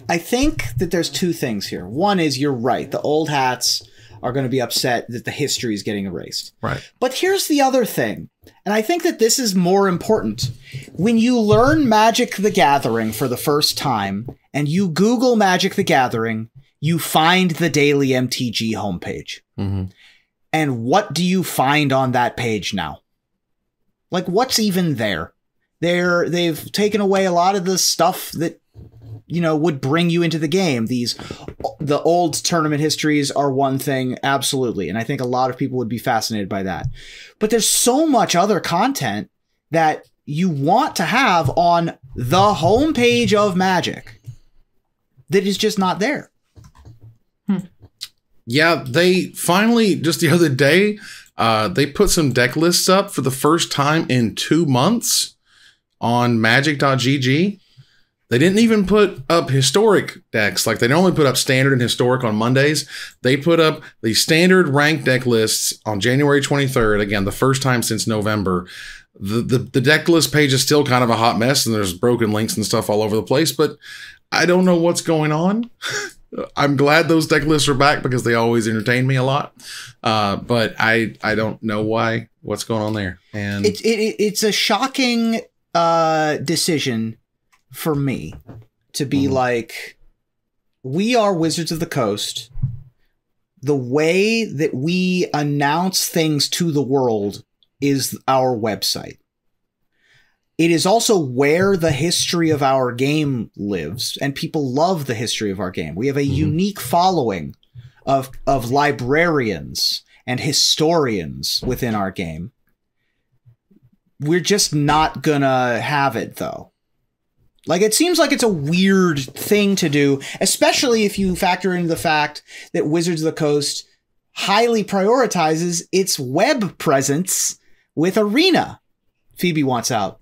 I think that there's two things here. One is, you're right. The old hats are going to be upset that the history is getting erased. Right. But here's the other thing. And I think that this is more important. When you learn Magic the Gathering for the first time and you Google Magic the Gathering, you find the DailyMTG homepage. Mm-hmm. And what do you find on that page now? Like, what's even there? They've taken away a lot of the stuff that, you know, would bring you into the game. The old tournament histories are one thing, absolutely. And I think a lot of people would be fascinated by that. But there's so much other content that you want to have on the homepage of Magic that is just not there. Yeah, they finally, just the other day, they put some deck lists up for the first time in 2 months on magic.gg. They didn't even put up historic decks. Like, they only put up standard and historic on Mondays. They put up the standard ranked deck lists on January 23rd. Again, the first time since November. The deck list page is still kind of a hot mess, and there's broken links and stuff all over the place, but I don't know what's going on. I'm glad those deck lists are back because they always entertain me a lot. But I don't know what's going on there. And it's a shocking decision for me to be like, we are Wizards of the Coast. The way that we announce things to the world is our website. It is also where the history of our game lives, and people love the history of our game. We have a unique following of librarians and historians within our game. We're just not gonna have it, though. Like, it seems like it's a weird thing to do, especially if you factor in the fact that Wizards of the Coast highly prioritizes its web presence with Arena. Phoebe wants out.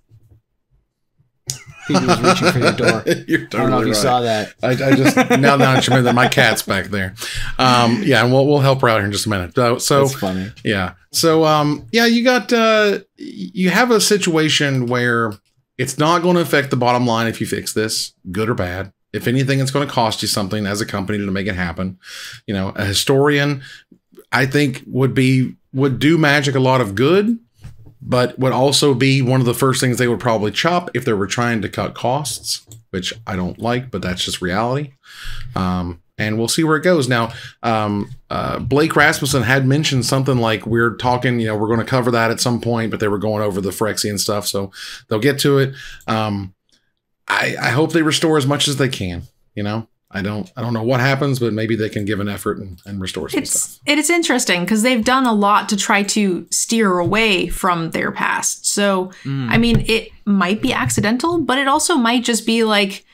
Phoebe was reaching for your door. You're totally I don't know if you saw that. I just now that you remember that my cat's back there. Yeah, and we'll help her out here in just a minute. So That's funny. Yeah. So yeah, you have a situation where it's not going to affect the bottom line if you fix this, good or bad. If anything, it's going to cost you something as a company to make it happen. You know, a historian, I think, would do Magic a lot of good, but would also be one of the first things they would probably chop if they were trying to cut costs, which I don't like, but that's just reality. And we'll see where it goes. Now, Blake Rasmussen had mentioned something like, we're talking, you know, we're going to cover that at some point, but they were going over the Phyrexian stuff, so they'll get to it. I hope they restore as much as they can, you know. I don't know what happens, but maybe they can give an effort and restore some stuff. It's interesting because they've done a lot to try to steer away from their past. So, I mean, it might be accidental, but it also might just be like,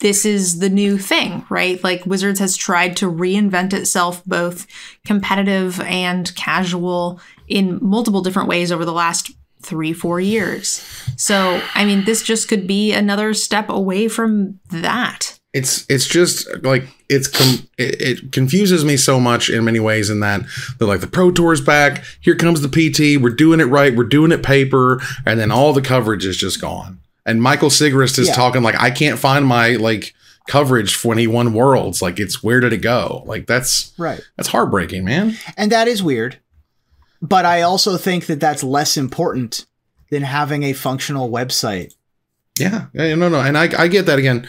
this is the new thing, right? Like, Wizards has tried to reinvent itself, both competitive and casual, in multiple different ways over the last 3-4 years. So, I mean, this just could be another step away from that. It's just like, it confuses me so much in many ways, in that they're like, the Pro Tour's back, here comes the PT, we're doing it right, we're doing it paper, and then all the coverage is just gone. And Michael Sigrist is talking like, I can't find my like coverage when he won Worlds. Like, it's, where did it go? Like, that's right. That's heartbreaking, man. And that is weird. But I also think that that's less important than having a functional website. Yeah, no. And I get that. Again,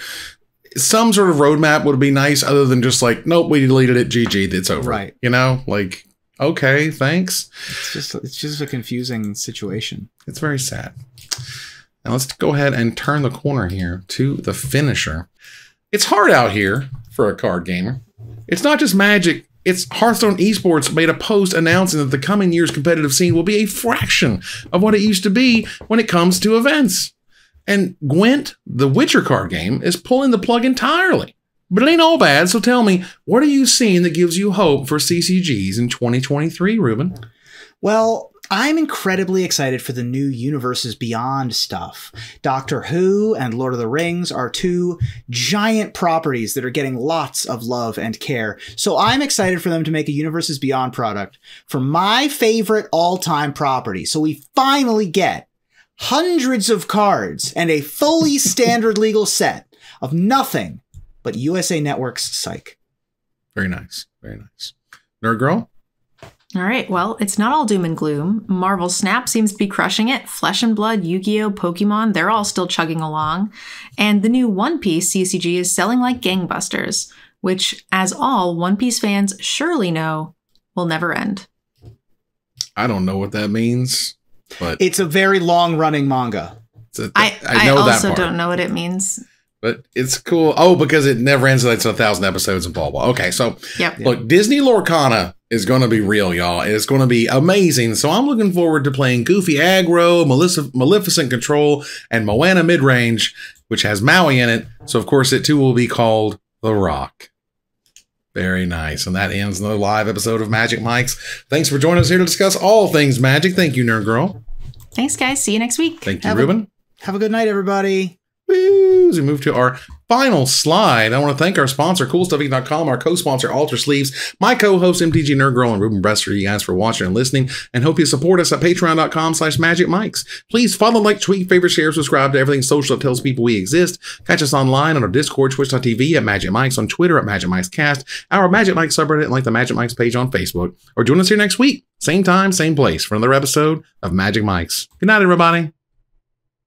some sort of roadmap would be nice, other than just like, nope, we deleted it, GG, it's over. Right. You know, like, okay, thanks. It's just a confusing situation. It's very sad. Now let's go ahead and turn the corner here to the finisher. It's hard out here for a card gamer. It's not just Magic. It's Hearthstone Esports made a post announcing that the coming year's competitive scene will be a fraction of what it used to be when it comes to events. And Gwent, the Witcher card game, is pulling the plug entirely. But it ain't all bad, so tell me, what are you seeing that gives you hope for CCGs in 2023, Reuben? Well, I'm incredibly excited for the new Universes Beyond stuff. Doctor Who and Lord of the Rings are two giant properties that are getting lots of love and care. So I'm excited for them to make a Universes Beyond product for my favorite all-time property. So we finally get hundreds of cards and a fully standard legal set of nothing but USA Network's Psych. Very nice. Very nice. Nerd Girl? All right, well, it's not all doom and gloom. Marvel Snap seems to be crushing it. Flesh and Blood, Yu-Gi-Oh!, Pokemon, they're all still chugging along. And the new One Piece CCG is selling like gangbusters, which, as all One Piece fans surely know, will never end. I don't know what that means, but... It's a very long-running manga. I also don't know what it means. But it's cool. Oh, because it never ends. It's 1,000 episodes and blah, blah. Okay, so look, Disney Lorcana is going to be real, y'all. It's going to be amazing. So I'm looking forward to playing Goofy Aggro, Maleficent Control, and Moana Midrange, which has Maui in it. So, of course, it too will be called The Rock. Very nice. And that ends another live episode of Magic Mike's. Thanks for joining us here to discuss all things Magic. Thank you, Nerd Girl. Thanks, guys. See you next week. Thank you, Reuben. Have a good night, everybody. Woo! as we move to our final slide, I want to thank our sponsor, CoolStuffing.com, our co-sponsor, Alter Sleeves, my co-host, MTG Nerd Girl, and Reuben Brester, you guys for watching and listening, and hope you support us at patreon.com/magicmics. Please follow, like, tweet, favorite, share, subscribe to everything social that tells people we exist. Catch us online on our Discord, twitch.tv at Magic Mics, on Twitter at Magic Mics Cast, our Magic Mics subreddit, and like the Magic Mics page on Facebook. Or join us here next week, same time, same place, for another episode of Magic Mics. Good night, everybody.